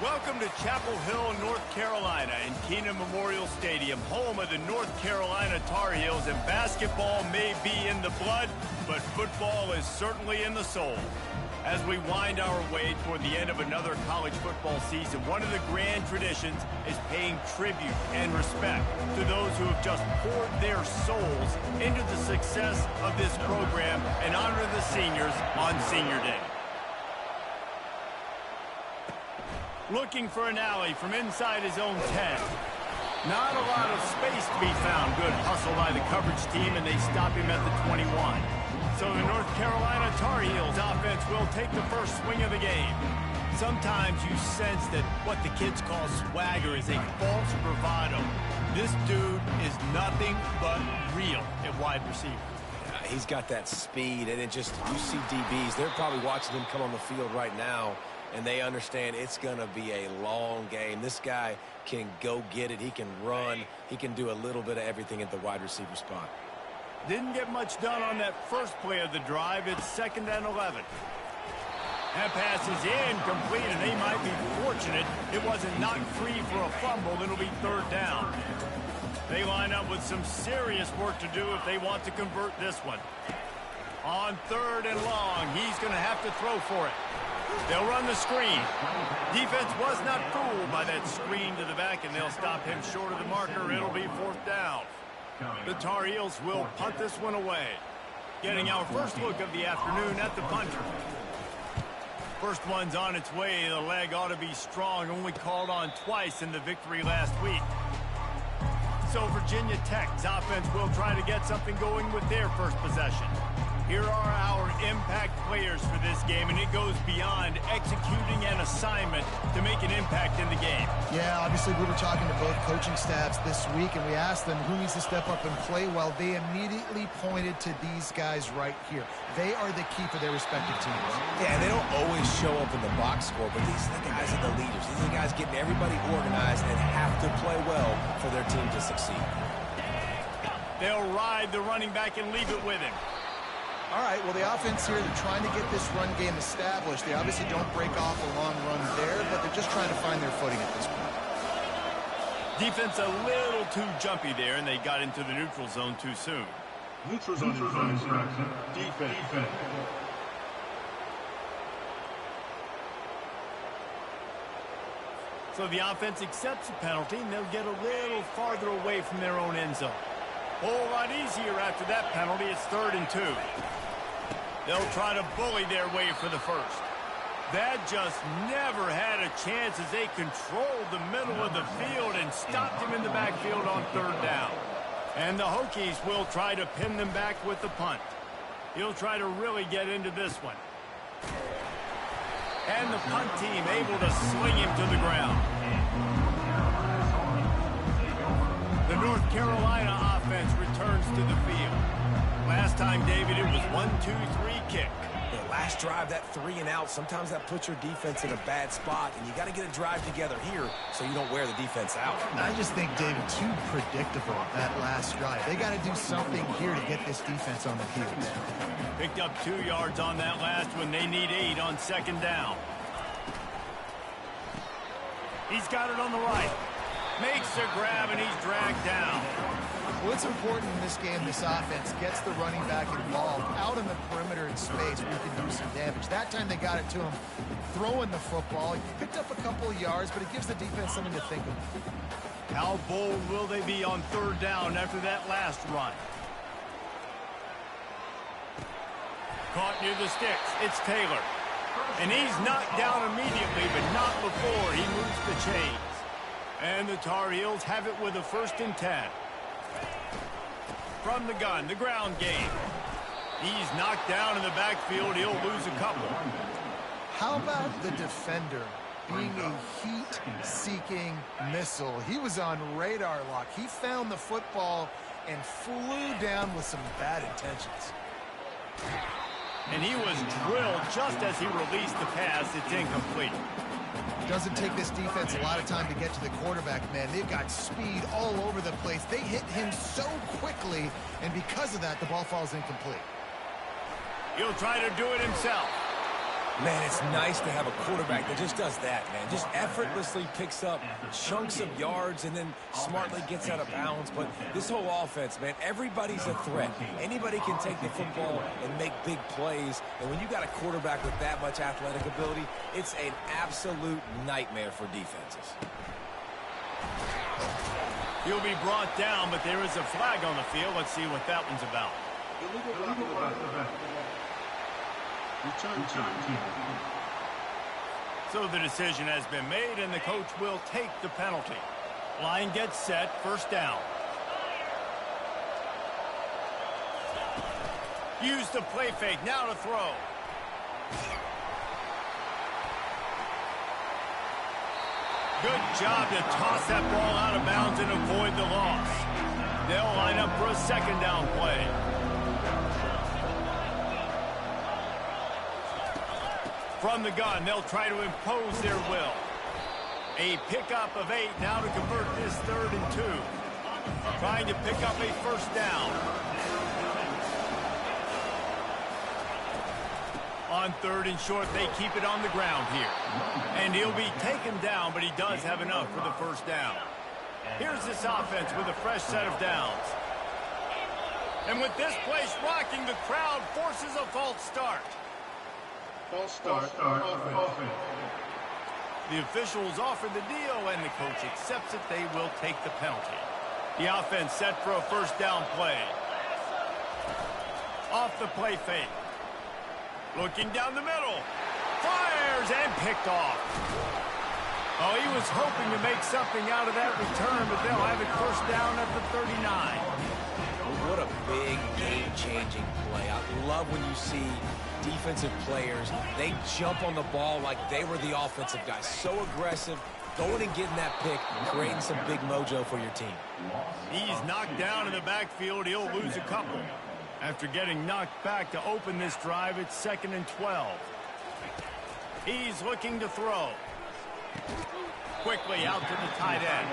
Welcome to Chapel Hill, North Carolina, and Keenan Memorial Stadium, home of the North Carolina Tar Heels. And basketball may be in the blood, but football is certainly in the soul. As we wind our way toward the end of another college football season, one of the grand traditions is paying tribute and respect to those who have just poured their souls into the success of this program and honor the seniors on Senior Day. Looking for an alley from inside his own 10. Not a lot of space to be found. Good hustle by the coverage team, and they stop him at the 21. So the North Carolina Tar Heels offense will take the first swing of the game. Sometimes you sense that what the kids call swagger is a false bravado. This dude is nothing but real at wide receiver. He's got that speed, and you see DBs. They're probably watching him come on the field right now, and they understand it's going to be a long game. This guy can go get it. He can run. He can do a little bit of everything at the wide receiver spot. Didn't get much done on that first play of the drive. It's 2nd and 11. That pass is incomplete, and they might be fortunate it wasn't knocked free for a fumble. It'll be 3rd down. They line up with some serious work to do if they want to convert this one. On 3rd and long, he's going to have to throw for it. They'll run the screen. Defense was not fooled by that screen to the back, and they'll stop him short of the marker. It'll be 4th down. The Tar Heels will punt this one away. Getting our first look of the afternoon at the punter. First one's on its way. The leg ought to be strong. Only called on twice in the victory last week. So Virginia Tech's offense will try to get something going with their first possession. Here are our impact players for this game, and it goes beyond executing an assignment to make an impact in the game. Yeah, obviously we were talking to both coaching staffs this week, and we asked them who needs to step up and play well. They immediately pointed to these guys right here. They are the key for their respective teams. Yeah, they don't always show up in the box score, but these are the guys that are the leaders. These are the guys getting everybody organized and have to play well for their team to succeed. They'll ride the running back and leave it with him. All right, well, the offense here, they're trying to get this run game established. They obviously don't break off a long run there, but they're just trying to find their footing at this point. Defense a little too jumpy there, and they got into the neutral zone too soon. Neutral zone defense. So the offense accepts the penalty, and they'll get a little farther away from their own end zone. A whole lot easier after that penalty. It's 3rd and 2. They'll try to bully their way for the first. That just never had a chance as they controlled the middle of the field and stopped him in the backfield on 3rd down. And the Hokies will try to pin them back with the punt. He'll try to really get into this one. And the punt team able to swing him to the ground. The North Carolina offense returns to the field. Last time, David, it was 1-2-3 kick. The last drive, that 3 and out, sometimes that puts your defense in a bad spot, and you got to get a drive together here so you don't wear the defense out. I just think, David, too predictable, that last drive. They got to do something here to get this defense on the heels. Picked up 2 yards on that last one. They need 8 on 2nd down. He's got it on the right. Makes the grab, and he's dragged down. Well, it's important in this game, this offense gets the running back involved out on the perimeter in space where you can do some damage. That time they got it to him throwing the football. He picked up a couple of yards, but it gives the defense something to think of. How bold will they be on 3rd down after that last run? Caught near the sticks. It's Taylor. And he's knocked down immediately, but not before he moves the chains. And the Tar Heels have it with a 1st and 10. From the gun, the ground game. He's knocked down in the backfield. He'll lose a couple. How about the defender being a heat-seeking missile? He was on radar lock. He found the football and flew down with some bad intentions. And he was drilled just as he released the pass. It's incomplete. Doesn't take this defense a lot of time to get to the quarterback, man. They've got speed all over the place. They hit him so quickly, and because of that, the ball falls incomplete. He'll try to do it himself. Man, it's nice to have a quarterback that just does that, man. Just effortlessly picks up chunks of yards and then smartly gets out of bounds. But this whole offense, man, everybody's a threat. Anybody can take the football and make big plays. And when you got a quarterback with that much athletic ability, it's an absolute nightmare for defenses. He'll be brought down, but there is a flag on the field. Let's see what that one's about. Return team. So the decision has been made, and the coach will take the penalty. Line gets set, first down. Use the play fake, now to throw. Good job to toss that ball out of bounds and avoid the loss. They'll line up for a second down play. From the gun, they'll try to impose their will. A pickup of 8 now to convert this 3rd and 2. Trying to pick up a first down. On 3rd and short, they keep it on the ground here. And he'll be taken down, but he does have enough for the first down. Here's this offense with a fresh set of downs. And with this place rocking, the crowd forces a false start. False start. Offense. The officials offer the deal, and the coach accepts it. They will take the penalty. The offense set for a first down play. Off the play fake. Looking down the middle. Fires and picked off. Oh, he was hoping to make something out of that return, but they'll have it first down at the 39. What a big game-changing play. I love when you see defensive players, they jump on the ball like they were the offensive guys. So aggressive, going and getting that pick, creating some big mojo for your team. He's knocked down in the backfield. He'll lose a couple. After getting knocked back to open this drive, it's 2nd and 12. He's looking to throw. Quickly out to the tight end.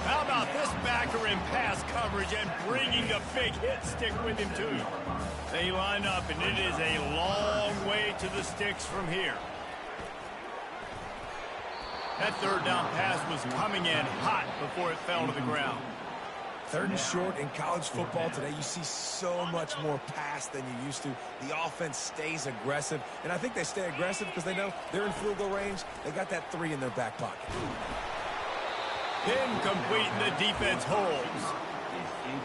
How about this backer in pass coverage and bringing the big hit stick with him, too? They line up, and it is a long way to the sticks from here. That 3rd down pass was coming in hot before it fell to the ground. 3rd and short in college football today, you see so much more pass than you used to. The offense stays aggressive, and I think they stay aggressive because they know they're in field goal range. They got that 3 in their back pocket. Incomplete, and the defense holds.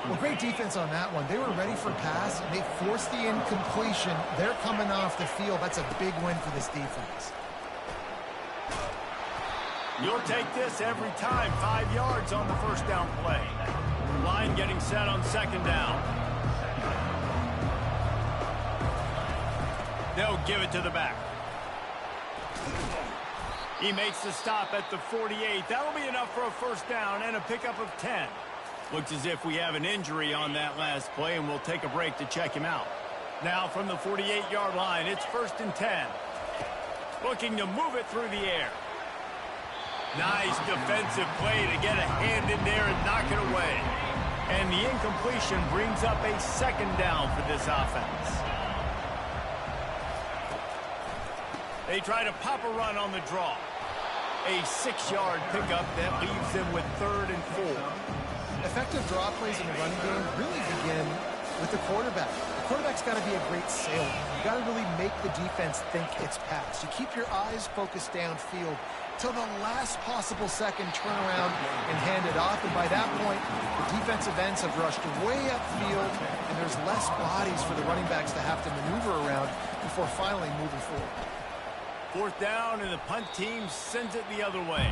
Well, great defense on that one. They were ready for pass, and they forced the incompletion. They're coming off the field. That's a big win for this defense. You'll take this every time. 5 yards on the first down play. Line getting set on 2nd down. They'll give it to the back. He makes the stop at the 48. That'll be enough for a first down and a pickup of 10. Looks as if we have an injury on that last play, and we'll take a break to check him out. Now from the 48-yard line, it's 1st and 10. Looking to move it through the air. Nice defensive play to get a hand in there and knock it away. And the incompletion brings up a 2nd down for this offense. They try to pop a run on the draw. A 6-yard pickup that leaves them with 3rd and 4. Effective draw plays in the running game really begin with the quarterback. The quarterback's got to be a great sailor. You got to really make the defense think it's pass. You keep your eyes focused downfield till the last possible second, turn around and hand it off. And by that point, the defensive ends have rushed way upfield, and there's less bodies for the running backs to have to maneuver around before finally moving forward. 4th down, and the punt team sends it the other way.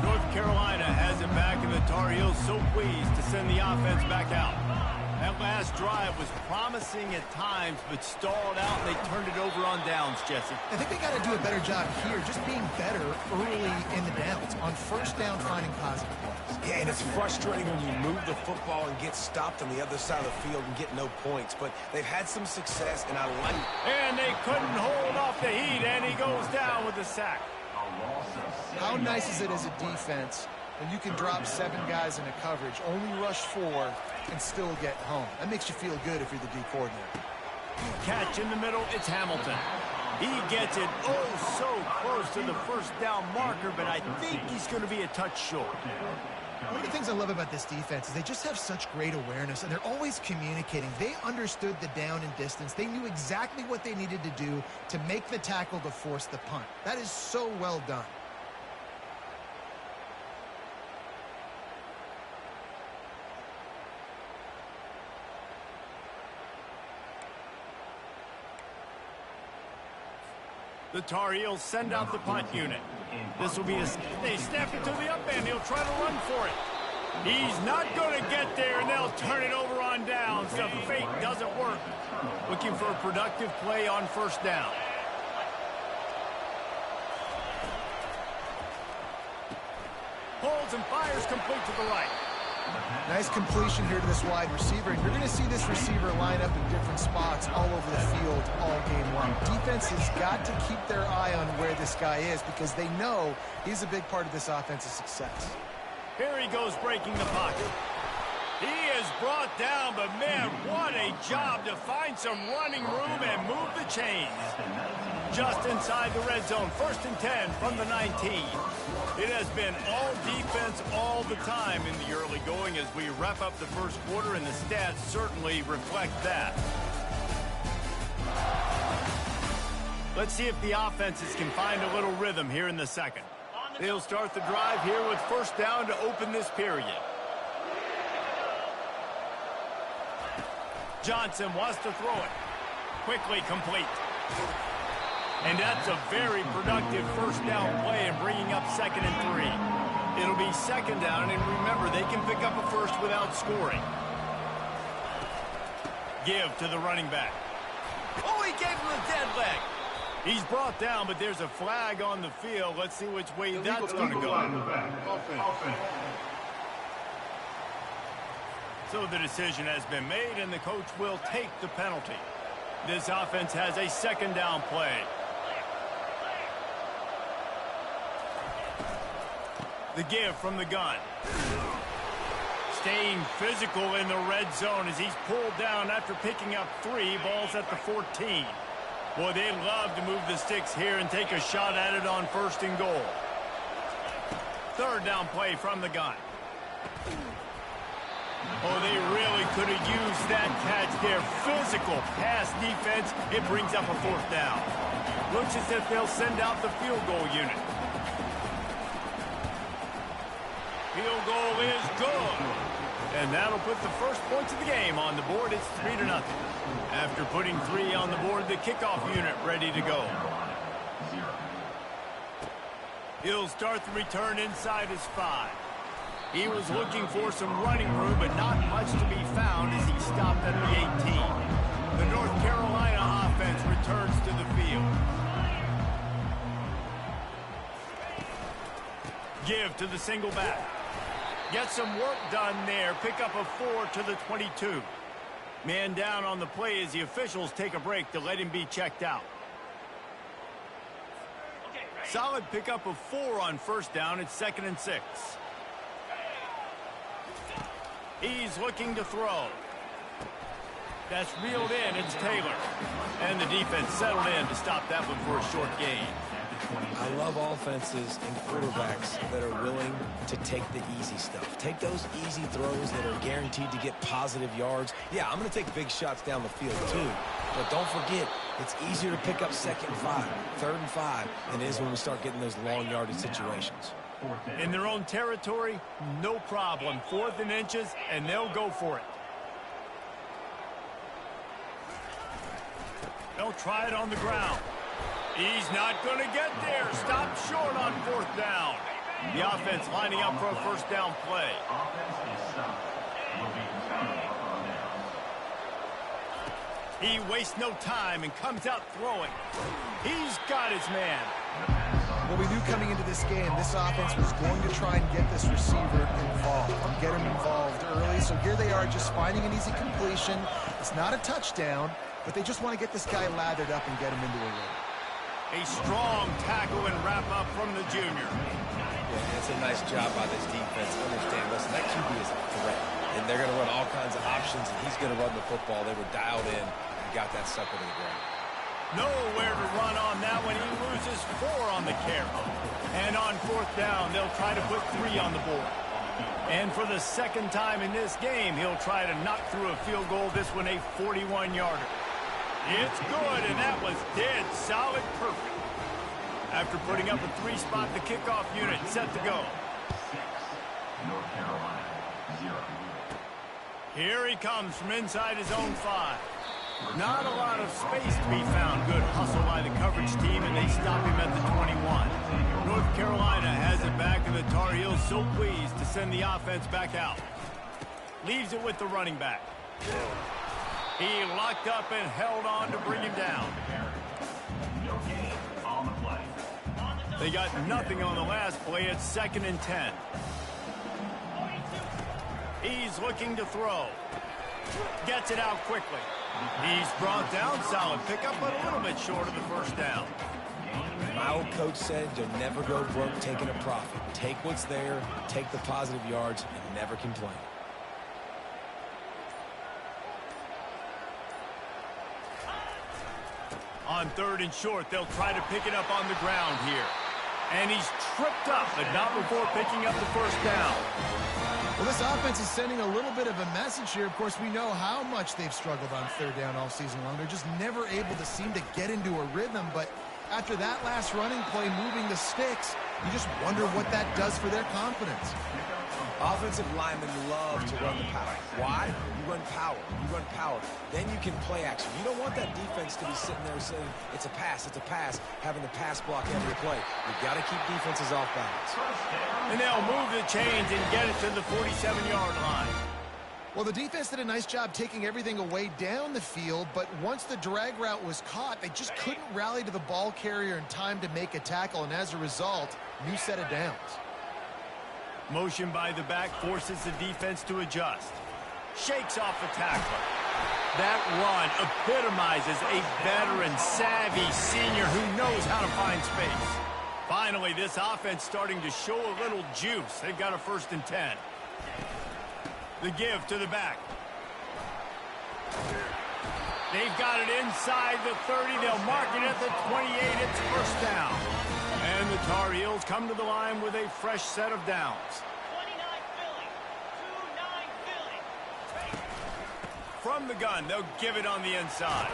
North Carolina has it back, and the Tar Heels so pleased to send the offense back out. That last drive was promising at times, but stalled out, and they turned it over on downs, Jesse. I think they got to do a better job here, just being better early in the downs, on first down, finding positive plays. Yeah, and it's frustrating when you move the football and get stopped on the other side of the field and get no points, but they've had some success, and I like it. And they couldn't hold off the heat, and he goes down with a sack. How nice is it as a defense when you can drop 7 guys into coverage, only rush 4, and still get home? That makes you feel good if you're the D coordinator. Catch in the middle, it's Hamilton. He gets it oh so close to the first down marker, but I think he's going to be a touch short. One of the things I love about this defense is they just have such great awareness, and they're always communicating. They understood the down and distance. They knew exactly what they needed to do to make the tackle to force the punt. That is so well done. The Tar Heels send out the punt unit. This will be they snap it to the up end. He'll try to run for it. He's not going to get there, and they'll turn it over on downs. The fake doesn't work. Looking for a productive play on first down. Holds and fires complete to the right. Nice completion here to this wide receiver, and you're going to see this receiver line up in different spots all over the field all game long. Defense has got to keep their eye on where this guy is because they know he's a big part of this offense's success. Here he goes breaking the pocket. He is brought down, but man, what a job to find some running room and move the chains. Just inside the red zone, 1st and 10 from the 19. It has been all defense all the time in the early going as we wrap up the first quarter, and the stats certainly reflect that. Let's see if the offenses can find a little rhythm here in the second. They'll start the drive here with first down to open this period. Johnson wants to throw it. Quickly complete. And that's a very productive first down play and bringing up 2nd and 3. It'll be 2nd down, and remember, they can pick up a first without scoring. Give to the running back. Oh, he gave him a dead leg. He's brought down, but there's a flag on the field. Let's see which way that's going to go. So the decision has been made, and the coach will take the penalty. This offense has a 2nd down play. The give from the gun. Staying physical in the red zone as he's pulled down after picking up 3 balls at the 14. Boy, they love to move the sticks here and take a shot at it on 1st and goal. 3rd down play from the gun. Oh, they really could have used that catch there. Physical pass defense. It brings up a 4th down. Looks as if they'll send out the field goal unit. Field goal is good. And that'll put the first points of the game on the board. It's 3-0. After putting 3 on the board, the kickoff unit ready to go. He'll start the return inside his 5. He was looking for some running room, but not much to be found as he stopped at the 18. The North Carolina offense returns to the field. Give to the single back. Get some work done there. Pick up a 4 to the 22. Man down on the play as the officials take a break to let him be checked out. Solid pickup of 4 on first down. It's 2nd and 6. He's looking to throw. That's reeled in. It's Taylor. And the defense settled in to stop that one for a short gain. I love offenses and quarterbacks that are willing to take the easy stuff. Take those easy throws that are guaranteed to get positive yards. Yeah, I'm going to take big shots down the field too. But don't forget, it's easier to pick up 2nd and 5, 3rd and 5 than it is when we start getting those long yardage situations. In their own territory, no problem. 4th and inches, and they'll go for it. They'll try it on the ground. He's not going to get there. Stop short on 4th down. The offense lining up for a first down play. He wastes no time and comes out throwing. He's got his man. Well, we knew coming into this game, this offense was going to try and get this receiver involved, get him involved early. So here they are just finding an easy completion. It's not a touchdown, but they just want to get this guy lathered up and get him into a rhythm. A strong tackle and wrap up from the junior. Yeah, it's a nice job by this defense. Understand, listen, that QB is a threat. And they're going to run all kinds of options, and he's going to run the football. They were dialed in got that sucker to the ground. Nowhere to run on that one. He loses 4 on the carry. And on 4th down, they'll try to put 3 on the board. And for the second time in this game, he'll try to knock through a field goal. This one a 41-yarder. It's good, and that was dead solid perfect. After putting up a 3-spot, the kickoff unit set to go. 6, North Carolina, 0. Here he comes from inside his own 5. Not a lot of space to be found. Good hustle by the coverage team, and they stop him at the 21. North Carolina has it back, and the Tar Heels so pleased to send the offense back out. Leaves it with the running back. He locked up and held on to bring him down. No gain on the play. They got nothing on the last play. It's 2nd and 10. He's looking to throw. Gets it out quickly. He's brought down. Solid pickup, but a little bit short of the 1st down. My old coach said you'll never go broke taking a profit. Take what's there, take the positive yards, and never complain. On 3rd and short, they'll try to pick it up on the ground here. And he's tripped up, but not before picking up the 1st down. Well, this offense is sending a little bit of a message here. Of course, we know how much they've struggled on 3rd down all season long. They're just never able to seem to get into a rhythm. But after that last running play, moving the sticks, you just wonder what that does for their confidence. Offensive linemen love to run the power. Why? You run power. You run power. Then you can play action. You don't want that defense to be sitting there saying, it's a pass, having the pass block every play. You've got to keep defenses off balance. And they'll move the chains and get it to the 47-yard line. Well, the defense did a nice job taking everything away down the field, but once the drag route was caught, they just couldn't rally to the ball carrier in time to make a tackle, and as a result, new set of downs. Motion by the back forces the defense to adjust. Shakes off the tackler. That run epitomizes a veteran, savvy senior who knows how to find space. Finally, this offense starting to show a little juice. They've got a 1st and 10. The give to the back. They've got it inside the 30. They'll mark it at the 28. It's 1st down. And the Tar Heels come to the line with a fresh set of downs. 29 Philly. 2-9 Philly. From the gun, they'll give it on the inside.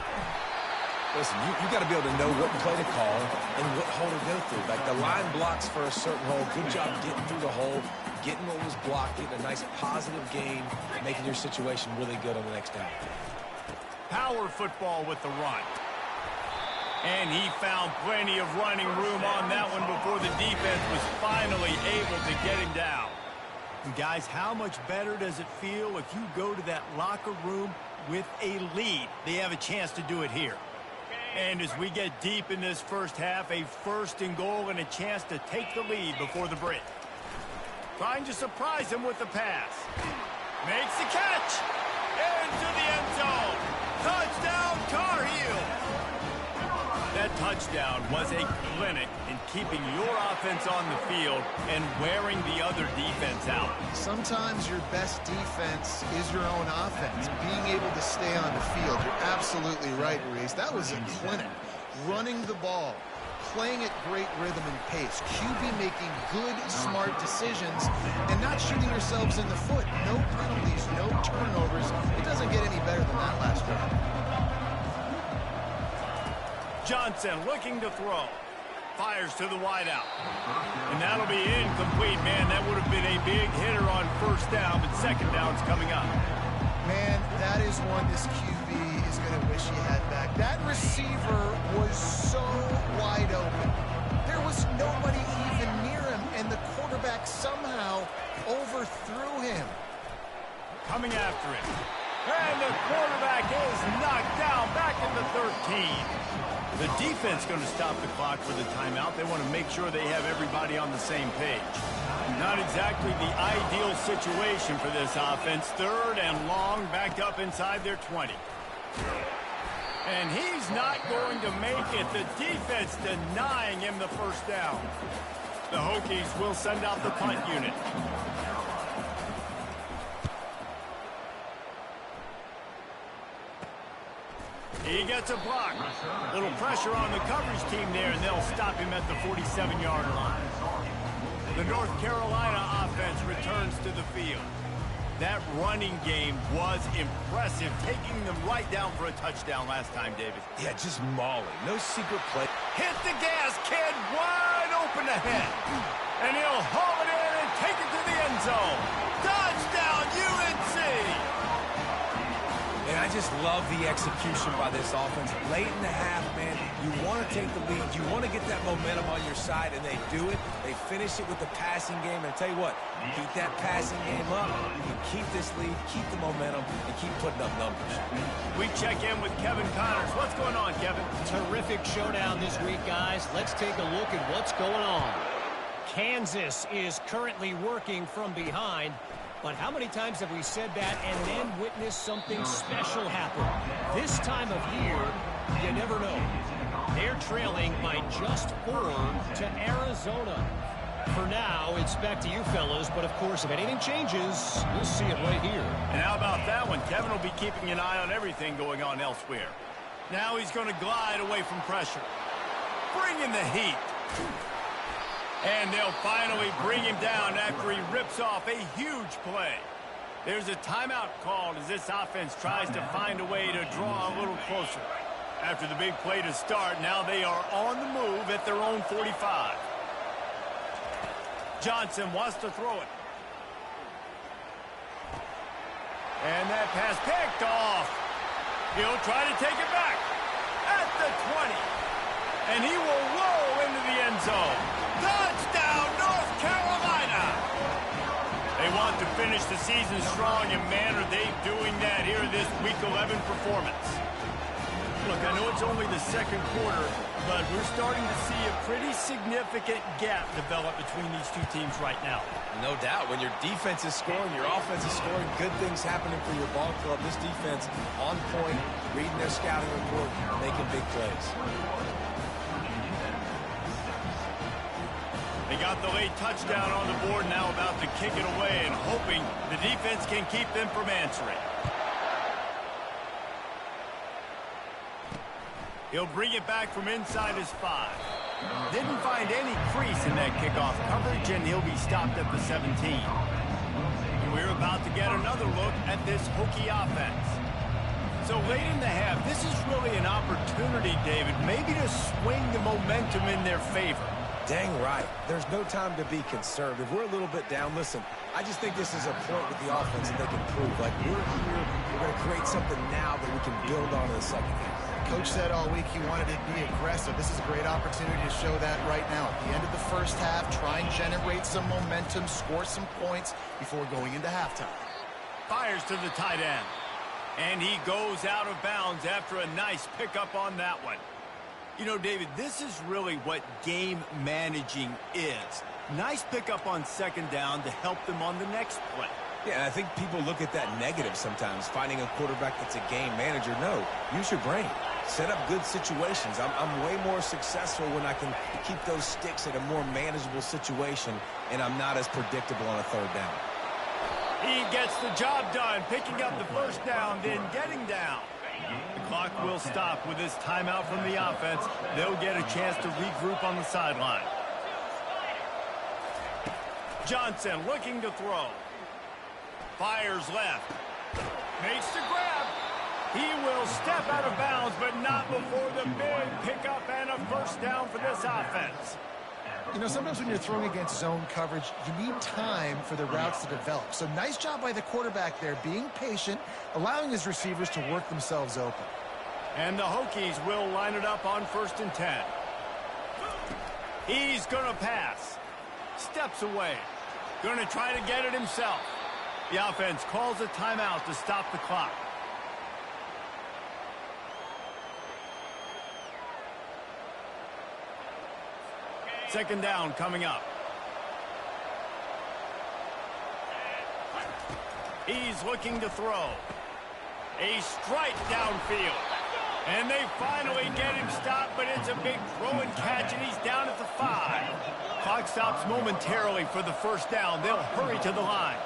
Listen, you got to be able to know what play to call and what hole to go through. Like the line blocks for a certain hole. Good job getting through the hole, getting what was blocked, getting a nice positive gain, making your situation really good on the next down. Power football with the run. And he found plenty of running room on that one before the defense was finally able to get him down. And guys, how much better does it feel if you go to that locker room with a lead? They have a chance to do it here. And as we get deep in this 1st half, a 1st and goal and a chance to take the lead before the break. Trying to surprise him with the pass. Makes the catch. Into the end zone. Touchdown, Tar Heels. That touchdown was a clinic in keeping your offense on the field and wearing the other defense out. Sometimes your best defense is your own offense. Being able to stay on the field, you're absolutely right, Reese. That was a clinic. Running the ball, playing at great rhythm and pace, QB making good, smart decisions, and not shooting yourselves in the foot. No penalties, no turnovers. It doesn't get any better than that last drive. Johnson looking to throw. Fires to the wideout. And that'll be incomplete, man. That would have been a big hitter on 1st down, but 2nd down's coming up. Man, that is one this QB is going to wish he had back. That receiver was so wide open. There was nobody even near him, and the quarterback somehow overthrew him. Coming after it. And the quarterback is knocked down back in the 13. The defense going to stop the clock for the timeout. They want to make sure they have everybody on the same page. Not exactly the ideal situation for this offense. 3rd and long, backed up inside their 20. And he's not going to make it. The defense denying him the 1st down. The Hokies will send out the punt unit. He gets a block. Little pressure on the coverage team there, and they'll stop him at the 47-yard line. The North Carolina offense returns to the field. That running game was impressive, taking them right down for a touchdown last time, David. Yeah, just mauling. No secret play. Hit the gas, kid. Wide open ahead. And he'll haul it in and take it to the end zone. Touchdown, UNC! And I just love the execution by this offense. Late in the half, man, you want to take the lead. You want to get that momentum on your side, and they do it. They finish it with the passing game. And I tell you what, keep that passing game up. You can keep this lead, keep the momentum, and keep putting up numbers. We check in with Kevin Connors. What's going on, Kevin? Terrific showdown this week, guys. Let's take a look at what's going on. Kansas is currently working from behind. But how many times have we said that and then witnessed something special happen? This time of year, you never know. They're trailing by just 4 to Arizona. For now, it's back to you fellas, but of course, if anything changes, you'll see it right here. And how about that one? Kevin will be keeping an eye on everything going on elsewhere. Now he's going to glide away from pressure. Bring in the heat. And they'll finally bring him down after he rips off a huge play. There's a timeout called as this offense tries to find a way to draw a little closer. After the big play to start, now they are on the move at their own 45. Johnson wants to throw it. And that pass picked off. He'll try to take it back at the 20. And he will roll into the end zone. Touchdown, North Carolina! They want to finish the season strong, and man, are they doing that here in this Week 11 performance. Look, I know it's only the second quarter, but we're starting to see a pretty significant gap develop between these two teams right now. No doubt. When your defense is scoring, your offense is scoring, good things happening for your ball club. This defense on point, reading their scouting report, making big plays. They got the late touchdown on the board, now about to kick it away and hoping the defense can keep them from answering. He'll bring it back from inside his 5. Didn't find any crease in that kickoff coverage, and he'll be stopped at the 17. And we're about to get another look at this Hokie offense. So late in the half, this is really an opportunity, David, maybe to swing the momentum in their favor. Dang right. There's no time to be concerned. If we're a little bit down, listen, I just think this is a point with the offense that they can prove. Like, we're here, we're going to create something now that we can build on in the second half. Coach said all week he wanted to be aggressive. This is a great opportunity to show that right now. At the end of the first half, try and generate some momentum, score some points before going into halftime. Fires to the tight end. And he goes out of bounds after a nice pickup on that one. You know, David, this is really what game managing is. Nice pickup on second down to help them on the next play. Yeah, and I think people look at that negative sometimes, finding a quarterback that's a game manager. No, use your brain. Set up good situations. I'm way more successful when I can keep those sticks at a more manageable situation, and I'm not as predictable on a third down. He gets the job done, picking up the first down, then getting down. The clock will stop with this timeout from the offense. They'll get a chance to regroup on the sideline. Johnson looking to throw. Fires left. Makes the grab. He will step out of bounds, but not before the big pickup and a first down for this offense. You know, sometimes when you're throwing against zone coverage, you need time for the routes to develop. So nice job by the quarterback there, being patient, allowing his receivers to work themselves open. And the Hokies will line it up on 1st and 10. He's going to pass. Steps away. Going to try to get it himself. The offense calls a timeout to stop the clock. Second down coming up. He's looking to throw. A strike downfield. And they finally get him stopped, but it's a big throw and catch, and he's down at the 5. Clock stops momentarily for the first down. They'll hurry to the line.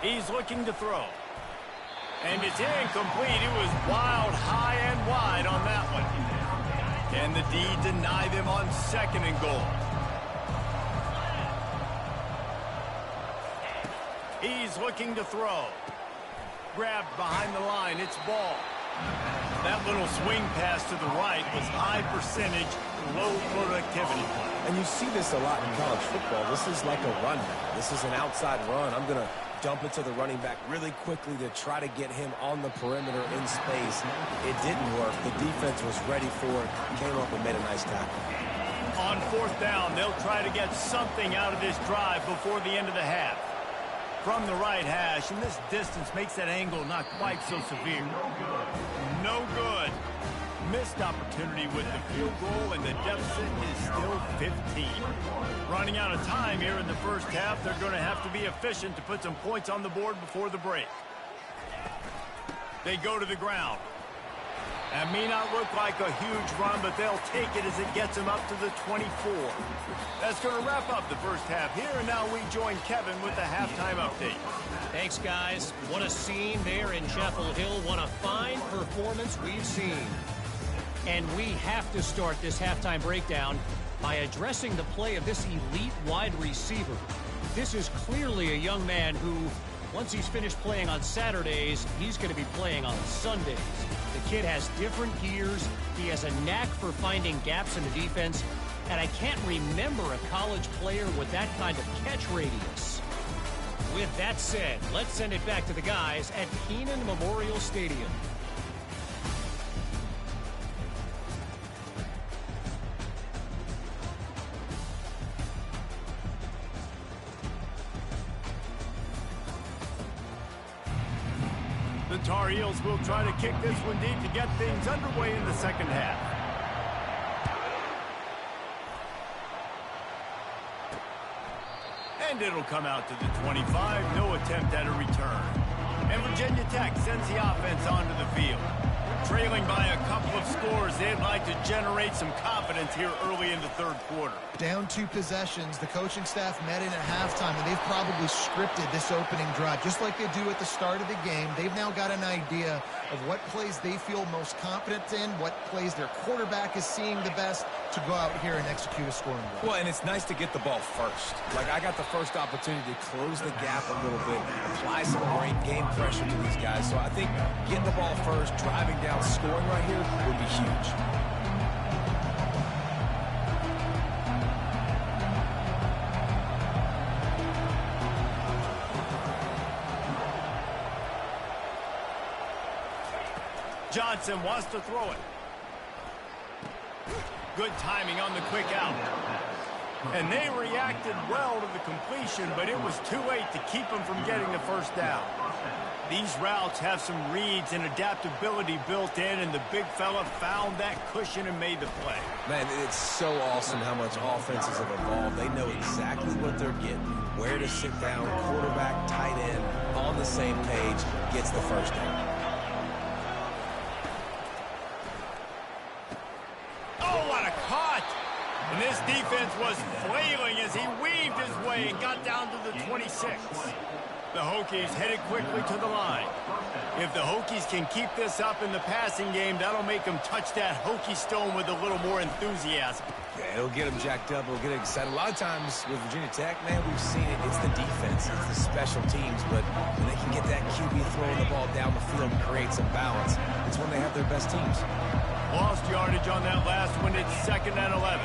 He's looking to throw. And it's incomplete. It was wild, high, and wide on that one. Can the D deny them on 2nd and goal? He's looking to throw. Grabbed behind the line. It's ball. That little swing pass to the right was high percentage, low productivity play. And you see this a lot in college football. This is like a run now. This is an outside run. I'm going to dump it to the running back really quickly to try to get him on the perimeter in space. It didn't work. The defense was ready for it, came up and made a nice tackle. On 4th down, they'll try to get something out of this drive before the end of the half. From the right hash, and this distance makes that angle not quite so severe. No good. Missed opportunity with the field goal, and the deficit is still 15. Running out of time here in the first half, they're going to have to be efficient to put some points on the board before the break. They go to the ground. That may not look like a huge run, but they'll take it as it gets them up to the 24. That's going to wrap up the first half here, and now we join Kevin with the halftime update. Thanks, guys. What a scene there in Chapel Hill. What a fine performance we've seen. And we have to start this halftime breakdown by addressing the play of this elite wide receiver. This is clearly a young man who, once he's finished playing on Saturdays, he's going to be playing on Sundays. The kid has different gears. He has a knack for finding gaps in the defense. And I can't remember a college player with that kind of catch radius. With that said, let's send it back to the guys at Kenan Memorial Stadium. The Tar Heels will try to kick this one deep to get things underway in the second half. And it'll come out to the 25. No attempt at a return. And Virginia Tech sends the offense onto the field. Trailing by a couple of scores, they'd like to generate some confidence here early in the third quarter. Down 2 possessions, the coaching staff met in at halftime, and they've probably scripted this opening drive, just like they do at the start of the game. They've now got an idea of what plays they feel most confident in, what plays their quarterback is seeing the best to go out here and execute a scoring drive. Well, and it's nice to get the ball first. Like, I got the first opportunity to close the gap a little bit, apply some great game pressure to these guys. So I think getting the ball first, driving down, scoring right here would be huge. Johnson wants to throw it. Good timing on the quick out. And they reacted well to the completion, but it was too late to keep them from getting the first down. These routes have some reads and adaptability built in, and the big fella found that cushion and made the play. Man, it's so awesome how much offenses have evolved. They know exactly what they're getting, where to sit down, quarterback, tight end, on the same page, gets the first down. Oh, what a cut! And this defense was flailing as he weaved his way and got down to the 26. The Hokies headed quickly to the line. If the Hokies can keep this up in the passing game, that'll make them touch that Hokie stone with a little more enthusiasm. Yeah, it'll get them jacked up. It'll get them excited. A lot of times with Virginia Tech, man, we've seen it. It's the defense. It's the special teams. But when they can get that QB throwing the ball down the field and create some balance, it's when they have their best teams. Lost yardage on that last one. It's 2nd and 11.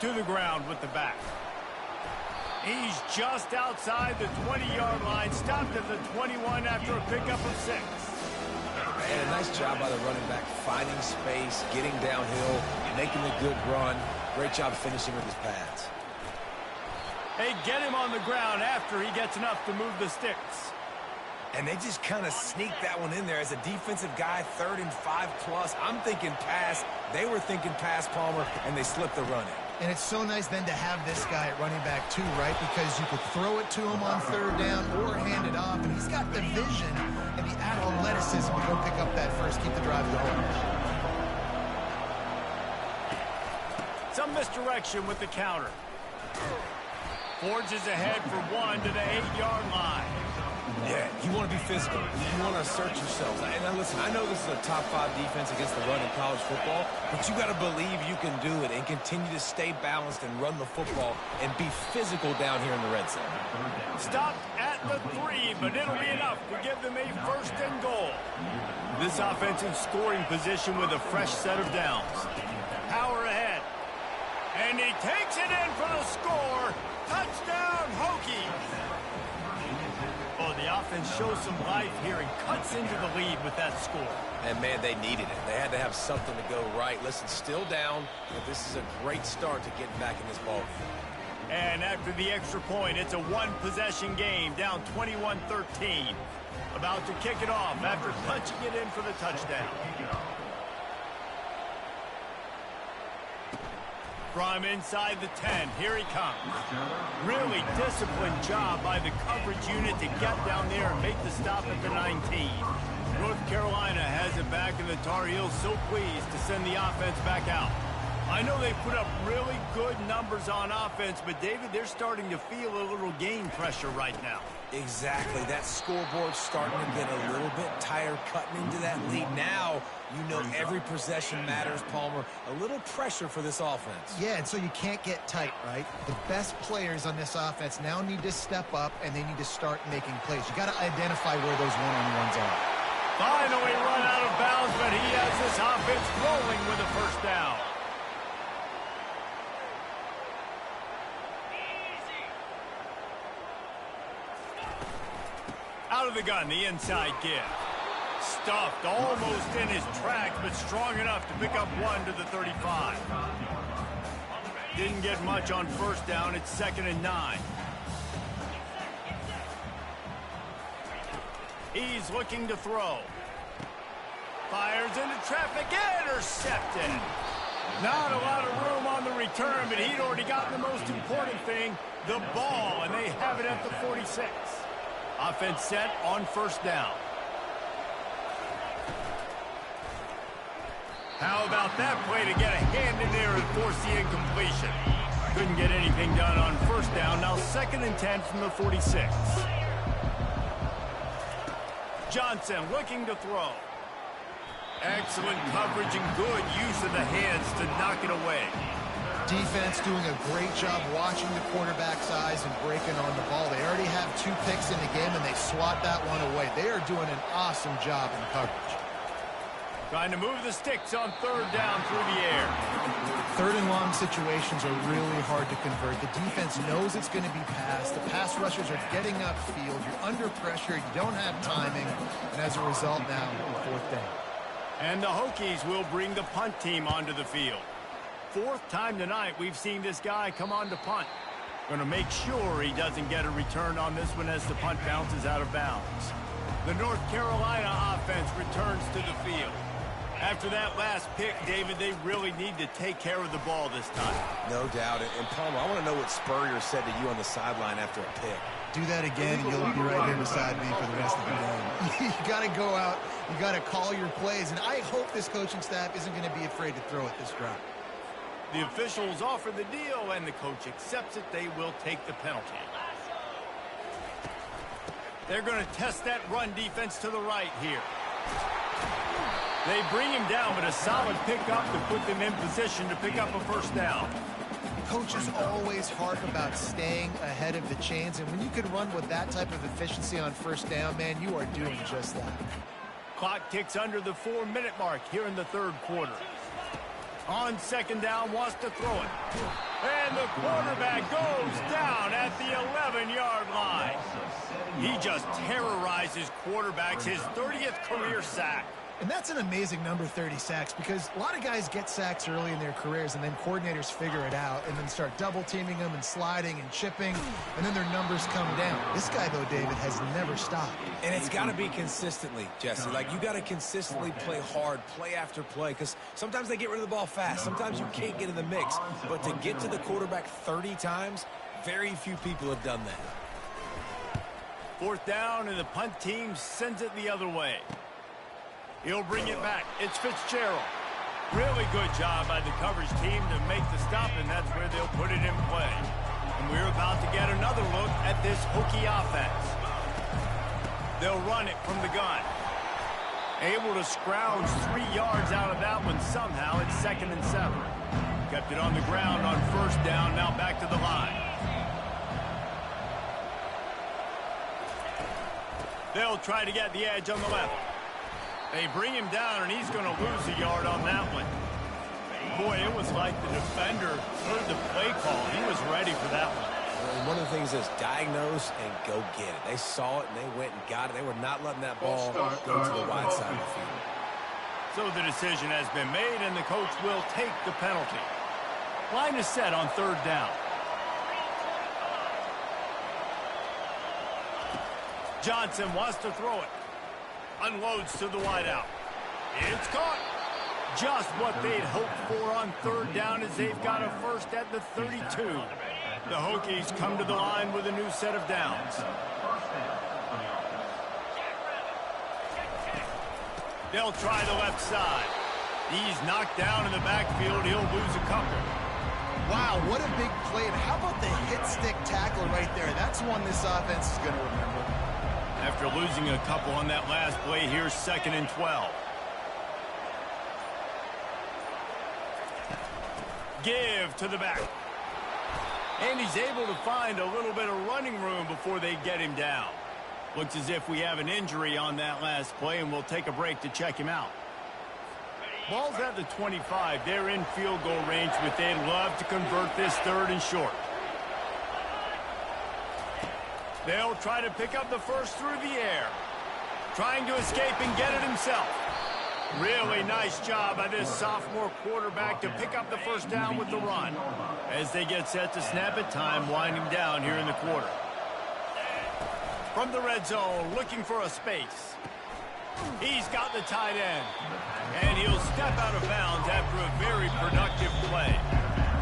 To the ground with the back. He's just outside the 20-yard line. Stopped at the 21 after a pickup of 6. And a nice job by the running back, finding space, getting downhill, making a good run. Great job finishing with his pads. They get him on the ground after he gets enough to move the sticks. And they just kind of sneaked that one in there. As a defensive guy, 3rd and 5+. I'm thinking pass. They were thinking pass, Palmer, and they slipped the run in. And it's so nice then to have this guy at running back too, right? Because you could throw it to him on 3rd down or hand it off. And he's got the vision and the athleticism to go pick up that first, keep the drive going. Some misdirection with the counter. Forges ahead for 1 to the 8-yard line. Yeah, you want to be physical. You want to assert yourselves. And listen, I know this is a top 5 defense against the run in college football, but you got to believe you can do it and continue to stay balanced and run the football and be physical down here in the red zone. Stopped at the 3, but it'll be enough to give them a 1st and goal. This offense in scoring position with a fresh set of downs. Power ahead. And he takes it in for the score. Touchdown, Hokies. Oh, the offense shows some life here and cuts into the lead with that score. And, man, they needed it. They had to have something to go right. Listen, still down, but this is a great start to getting back in this ballgame. And after the extra point, it's a one-possession game, down 21-13. About to kick it off after punching it in for the touchdown. From inside the 10, here he comes. Really disciplined job by the coverage unit to get down there and make the stop at the 19. North Carolina has it back, and the Tar Heels so pleased to send the offense back out. I know they put up really good numbers on offense, but, David, they're starting to feel a little game pressure right now. Exactly. That scoreboard's starting to get a little bit tired cutting into that lead. Now, you know every possession matters, Palmer. A little pressure for this offense. Yeah, and so you can't get tight, right? The best players on this offense now need to step up, and they need to start making plays. You got to identify where those one-on-ones are. Finally run out of bounds, but he has this offense rolling with a 1st down. Out of the gun, the inside give. Stuffed almost in his tracks, but strong enough to pick up 1 to the 35. Didn't get much on 1st down. It's 2nd and 9. He's looking to throw. Fires into traffic, intercepted. Not a lot of room on the return, but he'd already gotten the most important thing, the ball, and they have it at the 46. Offense set on 1st down. How about that play to get a hand in there and force the incompletion? Couldn't get anything done on 1st down. Now 2nd and 10 from the 46. Johnson looking to throw. Excellent coverage and good use of the hands to knock it away. Defense doing a great job watching the quarterback's eyes and breaking on the ball. They already have 2 picks in the game, and they swat that one away. They are doing an awesome job in coverage. Trying to move the sticks on 3rd down through the air. 3rd and long situations are really hard to convert. The defense knows it's going to be passed. The pass rushers are getting upfield. You're under pressure. You don't have timing. And as a result now, 4th down. And the Hokies will bring the punt team onto the field. 4th time tonight we've seen this guy come on to punt. Going to make sure he doesn't get a return on this one as the punt bounces out of bounds. The North Carolina offense returns to the field. After that last pick, David, they really need to take care of the ball this time. No doubt. And Palmer, I want to know what Spurrier said to you on the sideline after a pick. Do that again, and you'll be right here beside me for the rest of the game. You got to go out. You got to call your plays. And I hope this coaching staff isn't going to be afraid to throw it this drive. The officials offer the deal, and the coach accepts it. They will take the penalty. They're going to test that run defense to the right here. They bring him down, but a solid pickup to put them in position to pick up a 1st down. Coaches always harp about staying ahead of the chains, and when you can run with that type of efficiency on 1st down, man, you are doing just that. Clock ticks under the 4-minute mark here in the 3rd quarter. On 2nd down, wants to throw it. And the quarterback goes down at the 11-yard line. He just terrorizes quarterbacks, his 30th career sack. And that's an amazing number, 30 sacks, because a lot of guys get sacks early in their careers, and then coordinators figure it out and then start double-teaming them and sliding and chipping, and then their numbers come down. This guy, though, David, has never stopped. And it's got to be consistently, Jesse. Like, you got to consistently play hard, play after play, because sometimes they get rid of the ball fast. Sometimes you can't get in the mix. But to get to the quarterback 30 times, very few people have done that. 4th down, and the punt team sends it the other way. He'll bring it back. It's Fitzgerald. Really good job by the coverage team to make the stop, and that's where they'll put it in play. And we're about to get another look at this Hokie offense. They'll run it from the gun. Able to scrounge 3 yards out of that one somehow. It's 2nd and 7. Kept it on the ground on 1st down. Now back to the line. They'll try to get the edge on the left. They bring him down, and he's going to lose a yard on that one. Boy, it was like the defender heard the play call. He was ready for that one. And one of the things is diagnose and go get it. They saw it, and they went and got it. They were not letting that ball go to the wide side of the field. So the decision has been made, and the coach will take the penalty. Line is set on 3rd down. Johnson wants to throw it. Unloads to the wideout. It's caught. Just what they'd hoped for on 3rd down as they've got a first at the 32. The Hokies come to the line with a new set of downs. They'll try the left side. He's knocked down in the backfield. He'll lose a couple. Wow, what a big play. And how about the hit-stick tackle right there? That's one this offense is going to remember. After losing a couple on that last play, here's 2nd and 12. Give to the back. And he's able to find a little bit of running room before they get him down. Looks as if we have an injury on that last play, and we'll take a break to check him out. Ball's at the 25. They're in field goal range, but they'd love to convert this 3rd and short. They'll try to pick up the first through the air. Trying to escape and get it himself. Really nice job by this sophomore quarterback to pick up the first down with the run. As they get set to snap it, time winding down here in the quarter. From the red zone, looking for a space. He's got the tight end. And he'll step out of bounds after a very productive play.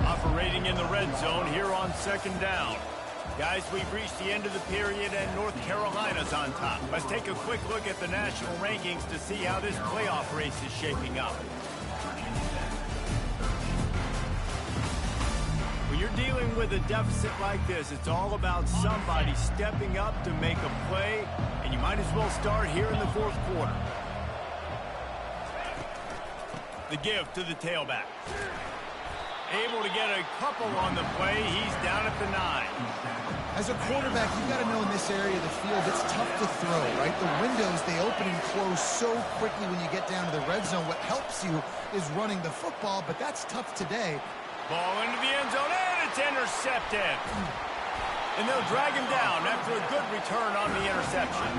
Operating in the red zone here on 2nd down. Guys, we've reached the end of the period, and North Carolina's on top. Let's take a quick look at the national rankings to see how this playoff race is shaping up. When you're dealing with a deficit like this, it's all about somebody stepping up to make a play, and you might as well start here in the 4th quarter. The give to the tailback. Able to get a couple on the play. He's down at the 9. As a quarterback, you've got to know in this area of the field, it's tough to throw, right? The windows, they open and close so quickly when you get down to the red zone. What helps you is running the football, but that's tough today. Ball into the end zone, and it's intercepted. And they'll drag him down after a good return on the interception.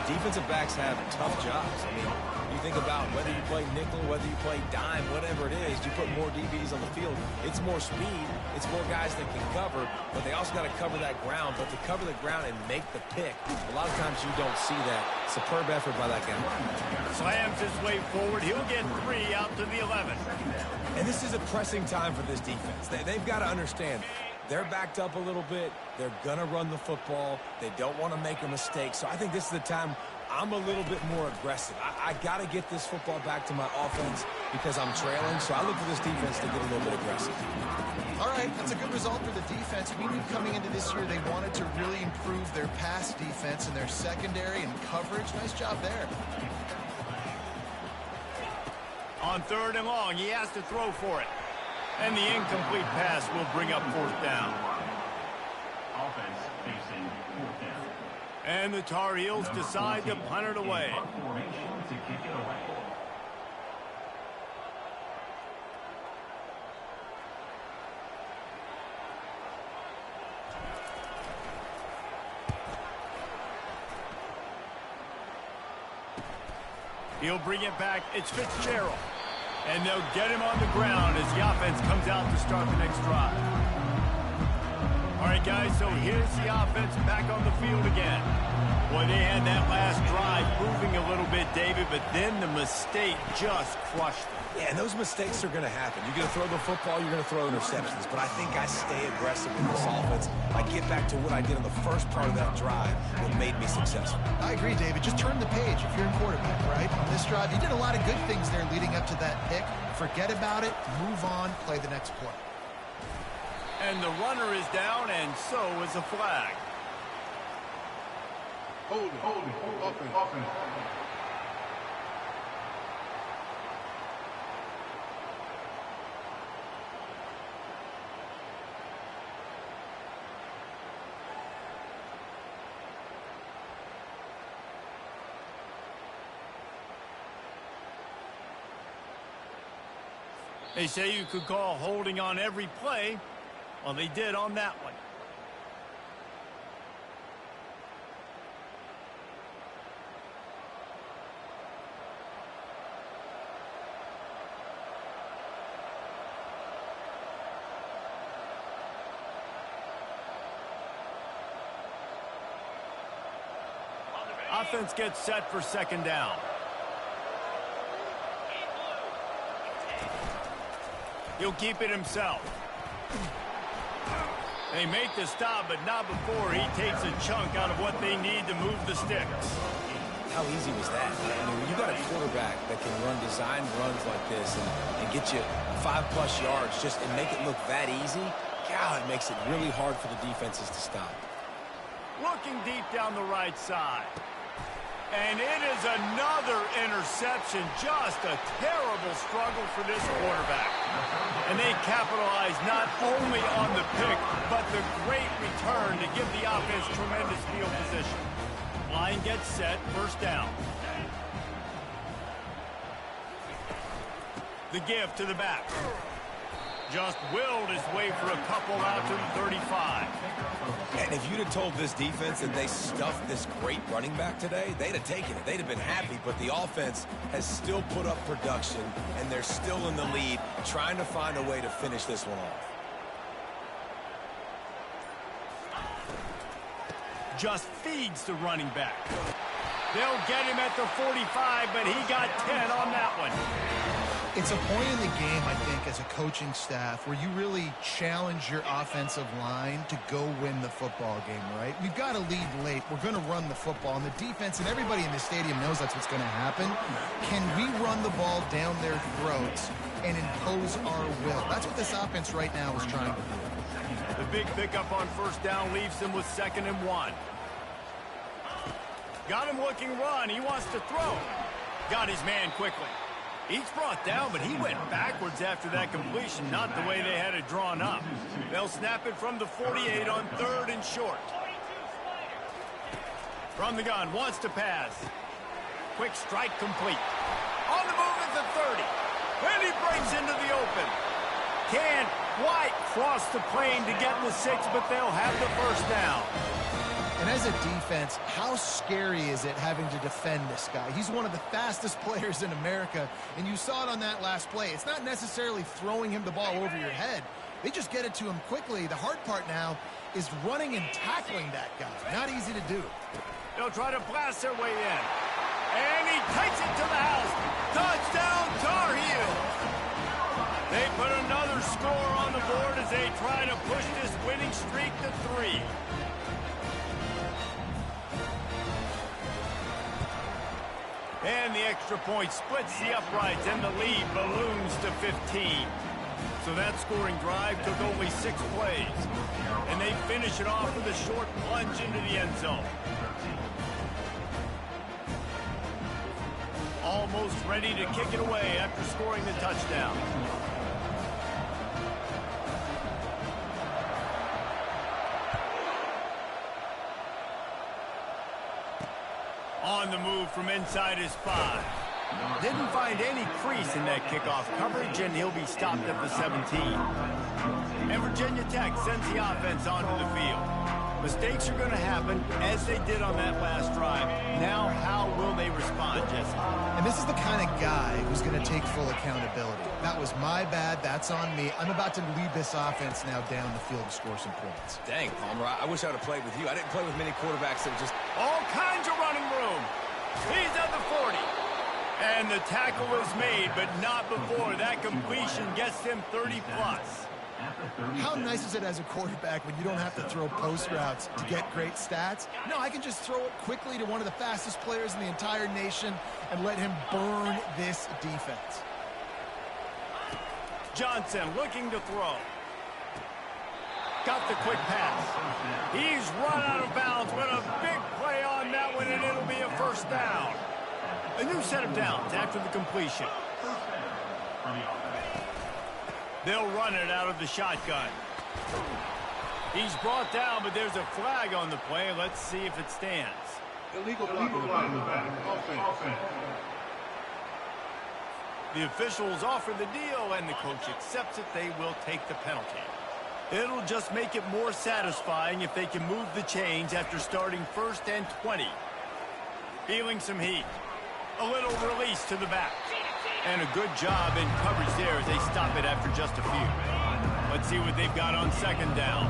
Defensive backs have tough jobs. I mean, you think about whether you play nickel, whether you play dime, whatever it is, you put more DBs on the field. It's more speed. It's more guys that can cover, but they also got to cover that ground. But to cover the ground and make the pick, a lot of times you don't see that. Superb effort by that guy. Slams his way forward. He'll get 3 out to the 11. And this is a pressing time for this defense. They've got to understand. They're backed up a little bit. They're going to run the football. They don't want to make a mistake. So I think this is the time I'm a little bit more aggressive. I got to get this football back to my offense because I'm trailing. So I look for this defense to get a little bit aggressive. All right, that's a good result for the defense. We knew coming into this year they wanted to really improve their pass defense and their secondary and coverage. Nice job there. On 3rd and long, he has to throw for it. And the incomplete pass will bring up 4th down. Offense facing 4th down. And the Tar Heels decide to punt it away. Formation to kick it away. He'll bring it back. It's Fitzgerald. And they'll get him on the ground as the offense comes out to start the next drive. All right, guys, so here's the offense back on the field again. Boy, they had that last drive moving a little bit, David, but then the mistake just crushed them. Yeah, and those mistakes are going to happen. You're going to throw the football, you're going to throw interceptions. But I think I stay aggressive in this offense. I get back to what I did in the first part of that drive that made me successful. I agree, David. Just turn the page if you're in quarterback, right? On this drive, you did a lot of good things there leading up to that pick. Forget about it, move on, play the next play. And the runner is down, and so is a flag. Holding. Offense. They say you could call holding on every play. Well, they did on that one. Offense gets set for second down. He'll keep it himself. They make the stop, but not before he takes a chunk out of what they need to move the sticks. How easy was that? I mean, when you got a quarterback that can run design runs like this and get you 5+ yards and make it look that easy, God, it makes it really hard for the defenses to stop. Looking deep down the right side. And it is another interception. Just a terrible struggle for this quarterback. And they capitalize not only on the pick, but the great return to give the offense tremendous field position. Line gets set, first down. The give to the back. Just willed his way for a couple out to the 35. And if you'd have told this defense that they stuffed this great running back today, they'd have taken it. They'd have been happy, but the offense has still put up production, and they're still in the lead, trying to find a way to finish this one off. Just feeds the running back. They'll get him at the 45, but he got 10 on that one. It's a point in the game, I think, as a coaching staff where you really challenge your offensive line to go win the football game, right? We've got to lead late. We're going to run the football. And the defense and everybody in the stadium knows that's what's going to happen. Can we run the ball down their throats and impose our will? That's what this offense right now is trying to do. The big pickup on first down leaves him with 2nd and 1. Got him looking run. He wants to throw. Got his man quickly. He's brought down, but he went backwards after that completion, not the way they had it drawn up. They'll snap it from the 48 on 3rd and short. From the gun, wants to pass. Quick strike complete. On the move at the 30. And he breaks into the open. Can't quite cross the plane to get the 6, but they'll have the first down. And as a defense, how scary is it having to defend this guy? He's one of the fastest players in America, and you saw it on that last play. It's not necessarily throwing him the ball over your head. They just get it to him quickly. The hard part now is running and tackling that guy. Not easy to do. They'll try to blast their way in. And he takes it to the house. Touchdown, Tar Heels. They put another score on the board as they try to push this winning streak to 3. And the extra point splits the uprights, and the lead balloons to 15. So that scoring drive took only 6 plays. And they finish it off with a short plunge into the end zone. Almost ready to kick it away after scoring the touchdown. On the move from inside his 5. Didn't find any crease in that kickoff coverage, and he'll be stopped at the 17. And Virginia Tech sends the offense onto the field. Mistakes are going to happen, as they did on that last drive. Now, how will they respond, Jesse? And this is the kind of guy who's going to take full accountability. That was my bad. That's on me. I'm about to lead this offense now down the field to score some points. Dang, Palmer, I wish I would have played with you. I didn't play with many quarterbacks that just... All kinds of running room. He's at the 40. And the tackle is made, but not before that completion gets him 30+. How nice is it as a quarterback when you don't have to throw post routes to get great stats? No, I can just throw it quickly to one of the fastest players in the entire nation and let him burn this defense. Johnson looking to throw. Got the quick pass. He's run out of bounds, but a big play on that one throwing, and it'll be a first down. A new set of downs after the completion. They'll run it out of the shotgun. He's brought down, but there's a flag on the play. Let's see if it stands. Illegal flag in the back. Offense. The officials offer the deal, and the coach accepts it. They will take the penalty. It'll just make it more satisfying if they can move the chains after starting 1st and 20. Feeling some heat. A little release to the back. And a good job in coverage there as they stop it after just a few. Let's see what they've got on 2nd down.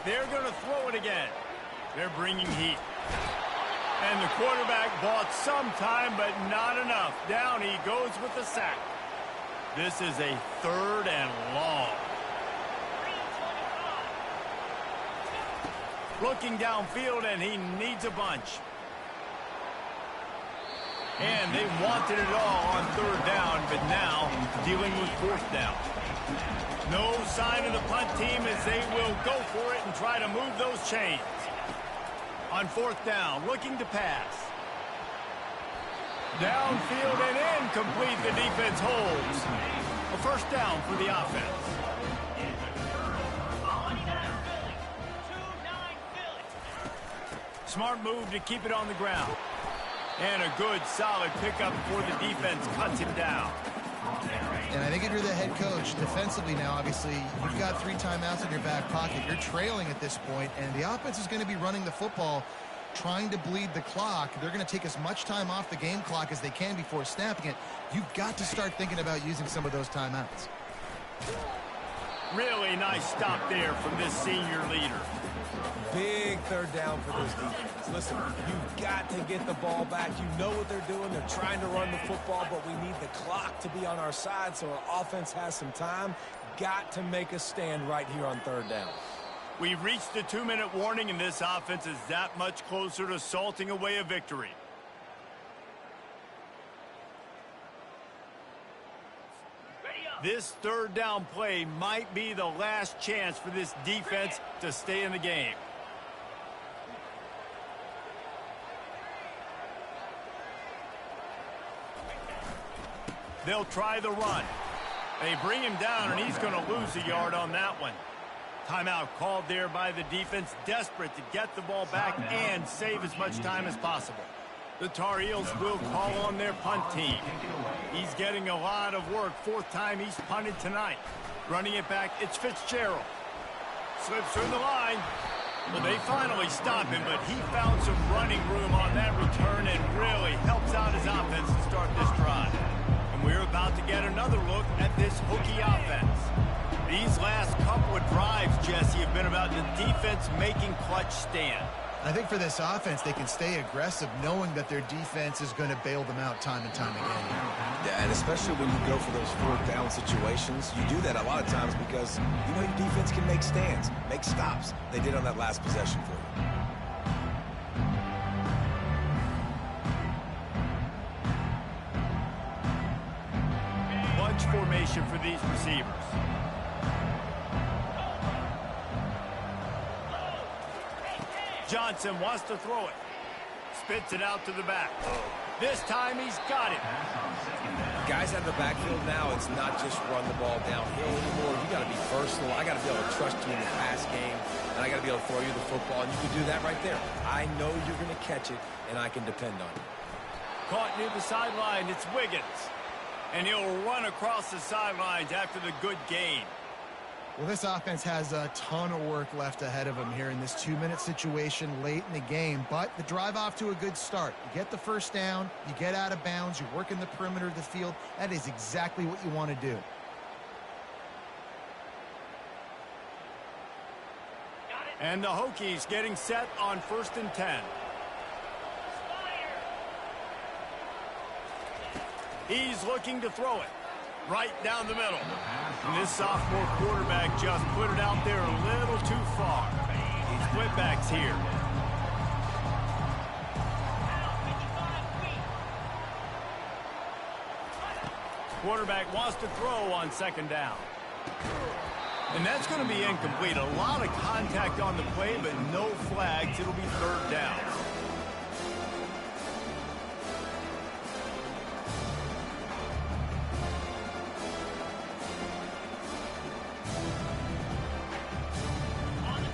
They're going to throw it again. They're bringing heat. And the quarterback bought some time, but not enough. Down he goes with the sack. This is a 3rd and long. Looking downfield, and he needs a bunch. And they wanted it all on 3rd down, but now dealing with 4th down. No sign of the punt team as they will go for it and try to move those chains. On 4th down, looking to pass. Downfield and incomplete. The defense holds. A first down for the offense. Smart move to keep it on the ground. And a good, solid pickup before the defense cuts him down. And I think if you're the head coach, defensively now, obviously, you've got 3 timeouts in your back pocket. You're trailing at this point, and the offense is going to be running the football, trying to bleed the clock. They're going to take as much time off the game clock as they can before snapping it. You've got to start thinking about using some of those timeouts. Really nice stop there from this senior leader. Big 3rd down for this defense. Listen, you've got to get the ball back. You know what they're doing. They're trying to run the football, but we need the clock to be on our side so our offense has some time. Got to make a stand right here on 3rd down. We've reached the 2-minute warning, and this offense is that much closer to salting away a victory. This 3rd down play might be the last chance for this defense to stay in the game. They'll try the run. They bring him down, and he's going to lose a yard on that one. Timeout called there by the defense, desperate to get the ball back and save as much time as possible. The Tar Heels will call on their punt team. He's getting a lot of work. 4th time he's punted tonight. Running it back, it's Fitzgerald. Slips through the line. Well, they finally stop him, but he found some running room on that return and really helps out his offense to start this drive. And we're about to get another look at this Hokie offense. These last couple of drives, Jesse, have been about the defense making clutch stand. I think for this offense, they can stay aggressive knowing that their defense is going to bail them out time and time again. Yeah, and especially when you go for those 4th down situations, you do that a lot of times because you know your defense can make stands, make stops. They did on that last possession for you. Bunch formation for these receivers. Johnson wants to throw it. Spits it out to the back. This time he's got it. Guys out of the backfield now, it's not just run the ball downhill anymore. You got to be versatile. I got to be able to trust you in the pass game, and I got to be able to throw you the football, and you can do that right there. I know you're going to catch it, and I can depend on it. Caught near the sideline, it's Wiggins. And he'll run across the sidelines after the good gain. Well, this offense has a ton of work left ahead of them here in this 2-minute situation late in the game, but the drive off to a good start. You get the first down, you get out of bounds, you work in the perimeter of the field. That is exactly what you want to do. And the Hokies getting set on 1st and 10. He's looking to throw it right down the middle. And this sophomore quarterback just put it out there a little too far. He split backs here. Quarterback wants to throw on 2nd down. And that's going to be incomplete. A lot of contact on the play, but no flags. It'll be third down.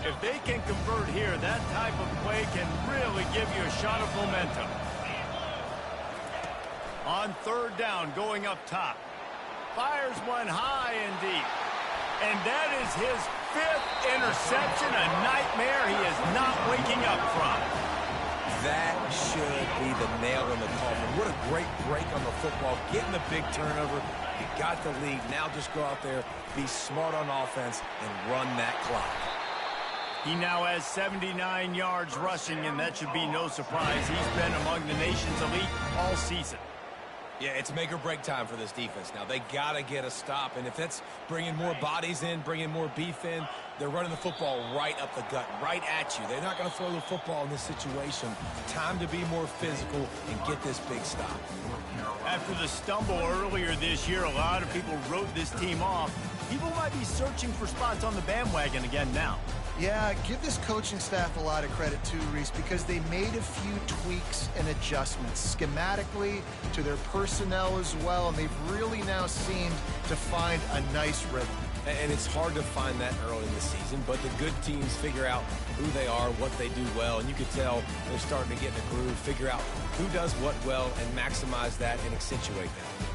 If they can convert here, that type of play can really give you a shot of momentum. On third down, going up top. Fires one high and deep. And that is his 5th interception, a nightmare he is not waking up from. That should be the nail in the coffin. What a great break on the football. Getting the big turnover. You got the lead. Now just go out there, be smart on offense, and run that clock. He now has 79 yards rushing, and that should be no surprise. He's been among the nation's elite all season. Yeah, it's make or break time for this defense now. They got to get a stop, and if that's bringing more bodies in, bringing more beef in, they're running the football right up the gut, right at you. They're not going to throw the football in this situation. Time to be more physical and get this big stop. After the stumble earlier this year, a lot of people wrote this team off. People might be searching for spots on the bandwagon again now. Yeah, give this coaching staff a lot of credit too, Reese, because they made a few tweaks and adjustments schematically to their personnel as well, and they've really now seemed to find a nice rhythm. And it's hard to find that early in the season, but the good teams figure out who they are, what they do well, and you can tell they're starting to get in a groove, figure out who does what well, and maximize that and accentuate that.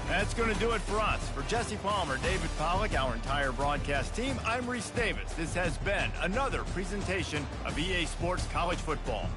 That's going to do it for us. For Jesse Palmer, David Pollack, our entire broadcast team, I'm Reese Davis. This has been another presentation of EA Sports College Football.